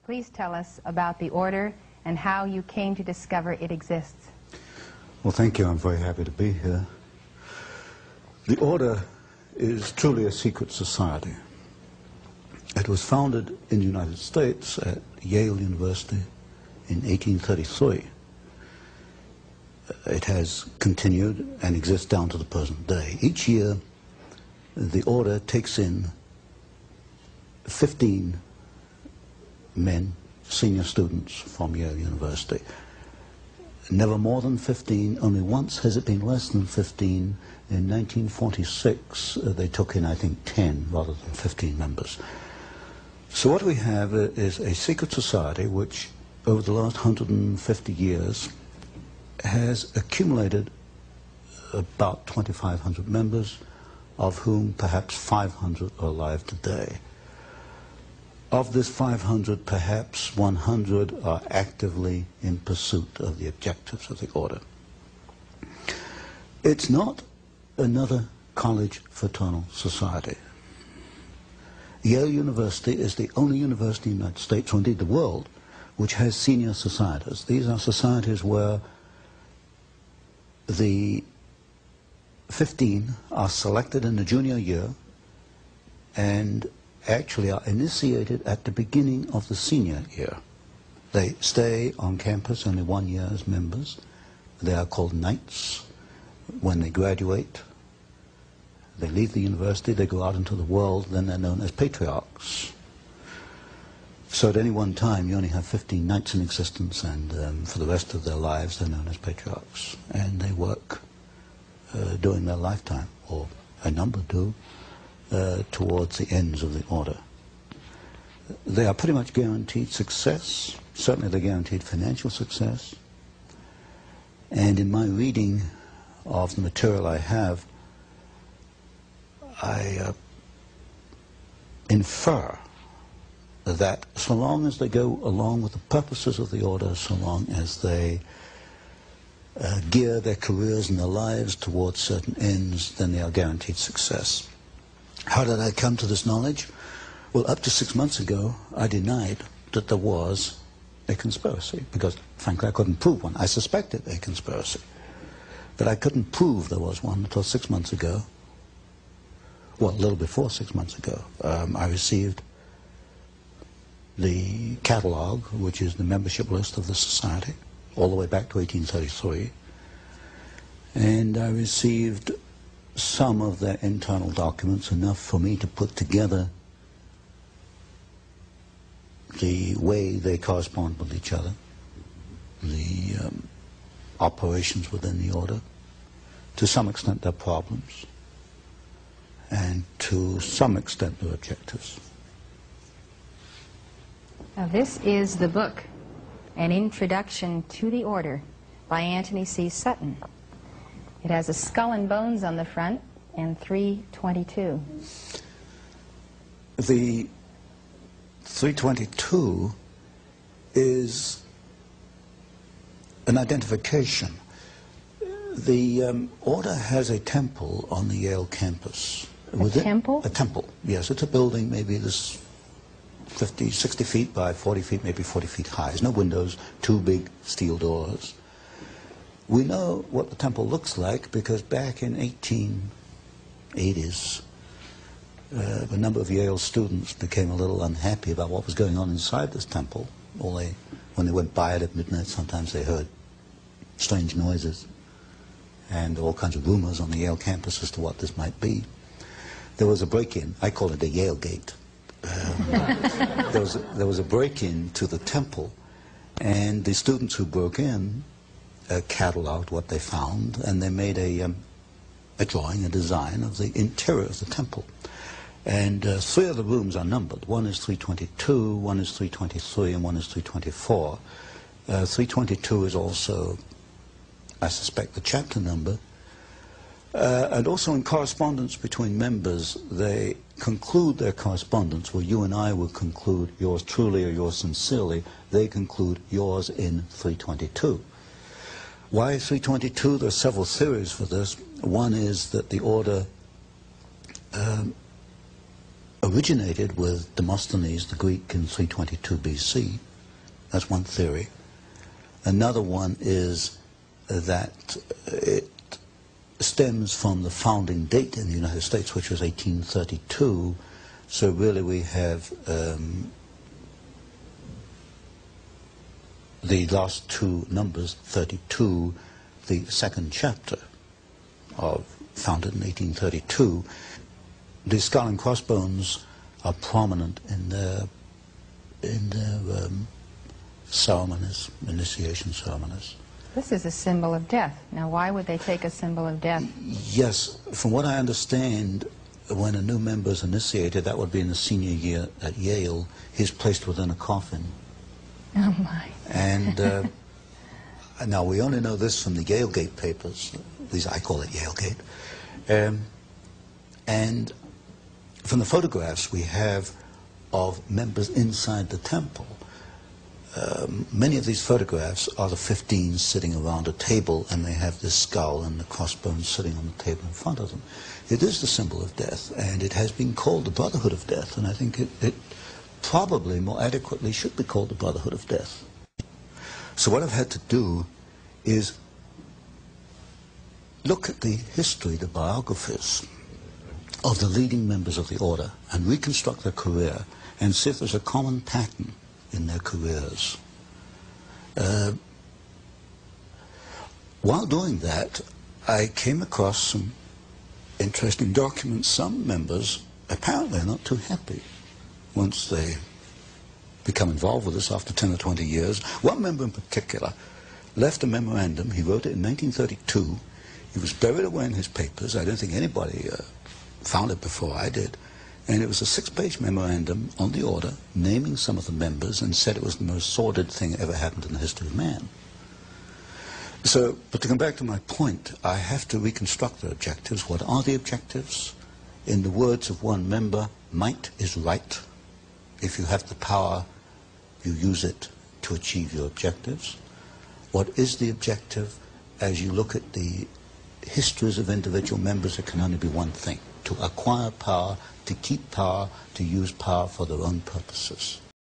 Please tell us about the Order and how you came to discover it exists. Well, thank you. I'm very happy to be here. The Order is truly a secret society. It was founded in the United States at Yale University in 1833. It has continued and exists down to the present day. Each year, the Order takes in 15 men, senior students from Yale University. Never more than 15. Only once has it been less than 15. In 1946, they took in, I think, 10 rather than 15 members. So what we have is a secret society which, over the last 150 years, has accumulated about 2,500 members, of whom perhaps 500 are alive today. Of this 500, perhaps 100 are actively in pursuit of the objectives of the Order. It's not another college fraternal society. Yale University is the only university in the United States, or indeed the world, which has senior societies. These are societies where the 15 are selected in the junior year and actually are initiated at the beginning of the senior year. They stay on campus only 1 year as members. They are called knights. When they graduate, they leave the university, they go out into the world, then they're known as patriarchs. So at any one time you only have 15 knights in existence, and for the rest of their lives they're known as patriarchs. And they work during their lifetime, or a number do, towards the ends of the Order. They are pretty much guaranteed success. Certainly they're guaranteed financial success. And in my reading of the material I have, I infer that so long as they go along with the purposes of the Order, so long as they gear their careers and their lives towards certain ends, then they are guaranteed success. How did I come to this knowledge? Well, up to 6 months ago, I denied that there was a conspiracy, because, frankly, I couldn't prove one. I suspected a conspiracy, but I couldn't prove there was one until 6 months ago. Well, a little before 6 months ago, I received the catalog, which is the membership list of the society, all the way back to 1833, and I received some of their internal documents, enough for me to put together the way they correspond with each other, the operations within the Order, to some extent their problems, and to some extent their objectives. Now this is the book, An Introduction to the Order, by Antony C. Sutton. It has a skull and bones on the front and 322. The 322 is an identification. The Order has a temple on the Yale campus. A temple? A temple, yes. It's a building maybe this 50, 60 feet by 40 feet, maybe 40 feet high. There's no windows, two big steel doors. We know what the temple looks like because back in 1880s, a number of Yale students became a little unhappy about what was going on inside this temple. When they went by it at midnight, sometimes they heard strange noises and all kinds of rumors on the Yale campus as to what this might be. There was a break-in. I call it the Yale Gate. There was a break-in to the temple, and the students who broke in cataloged what they found, and they made a a drawing, a design of the interior of the temple. And three of the rooms are numbered. One is 322, one is 323, and one is 324. 322 is also, I suspect, the chapter number. And also in correspondence between members, they conclude their correspondence where you and I would conclude yours truly or yours sincerely. They conclude yours in 322. Why 322? There are several theories for this. One is that the order originated with Demosthenes the Greek in 322 BC. That's one theory. Another one is that it stems from the founding date in the United States, which was 1832. So really we have the last two numbers, 32, the second chapter, founded in 1832. The skull and crossbones are prominent in their ceremonies, initiation ceremonies. This is a symbol of death. Now, why would they take a symbol of death? Yes, from what I understand, when a new member is initiated, that would be in the senior year at Yale, he's placed within a coffin. Oh, my. And now, we only know this from the Yalegate papers. These, I call it Yalegate. And from the photographs we have of members inside the temple, many of these photographs are the 15 sitting around a table, and they have this skull and the crossbones sitting on the table in front of them. It is the symbol of death, and it has been called the Brotherhood of Death, and I think it probably more adequately should be called the Brotherhood of Death. So what I've had to do is look at the history, the biographies of the leading members of the order, and reconstruct their career, and see if there's a common pattern in their careers. While doing that, I came across some interesting documents. Some members apparently are not too happy once they become involved with us after 10 or 20 years. One member in particular left a memorandum. He wrote it in 1932. It was buried away in his papers. I don't think anybody found it before I did. And it was a 6-page memorandum on the order, naming some of the members, and said it was the most sordid thing ever happened in the history of man. So, but to come back to my point, I have to reconstruct the objectives. What are the objectives? In the words of one member, might is right. If you have the power, you use it to achieve your objectives. What is the objective? As you look at the histories of individual members, it can only be one thing: to acquire power, to keep power, to use power for their own purposes.